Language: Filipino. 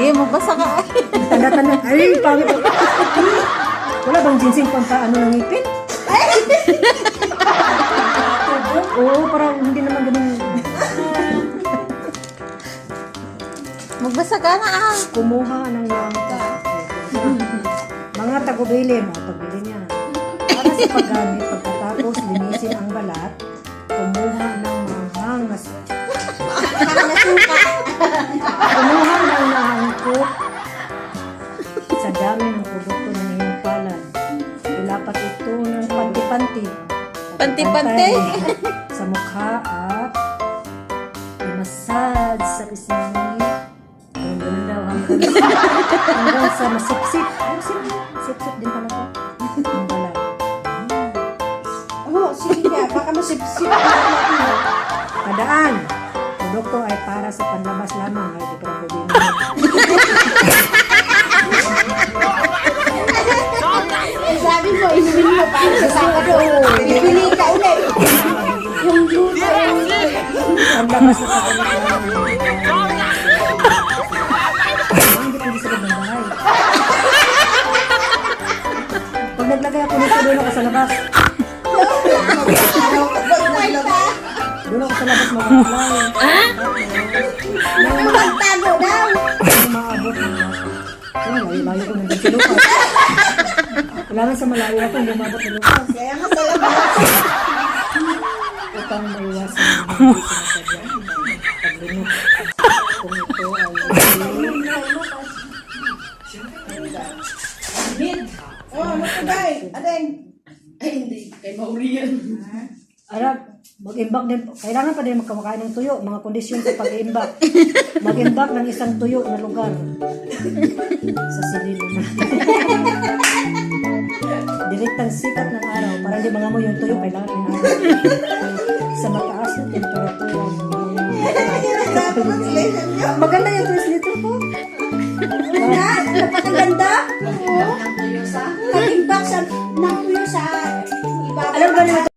Sige, magbasa ka. Tanda-tanda. Ay, pangit. Wala bang ginseng panta ano ng ngipin? Oo, parang hindi naman ganun. Magbasa ka na ah. Kumuha ng mga tagubili mo, pagbili niya. Para sa paggamit, pagkatapos linisin ang balat, kumuha ng mahangas. Kumuha ng nahangkot sa dami ng produkto ng iyong palad. Ilapat ito ng panti-panti. Panti-panti? Sa mukha at imasad sa pisngi. Ganun daw hanggang sa masipsip. Sip-sip din pala to. Ang balat. Oo, sige nga. Baka masipsip. Tandaan, produkto ay para sa panlabas lamang. Ay, di parang problema mo. Sabi mo, inumin mo para sa Sabado. Pipili ka ulit. Yung luto. Ang labas na sa hindi pwede sa ng bahay. Pag naglagay ako nito, doon ako sa labas. Doon ako sa labas mag-apply. Magtago daw. Hindi maabot ng layo ko nandun sa lupas. Kailangan sa malayo ako, hindi maabot ng lupas. Kaya nga sa labas. Upang maiwasan ng hindi sinasadya. Paglinot. Kung ito ay Oh, ano ka ba eh? Adeng. Ay, hindi. Kay Mauri yan. Arab, mag-imbak din. Kailangan pa din magkamakain ng tuyo. Mga kondisyon sa pag-imbak. Mag-imbak ng isang tuyo na lugar. Sa silid naman. Direktang sikat ng araw. Para hindi mga mo yung tuyo. Kailangan ng araw. Sa mataas na temperatura. Translation niyo. Maganda yung translator ko. Napakaganda. Oo. Nag-imbak sa ng tuyo sa ibabaw. Alam ba naman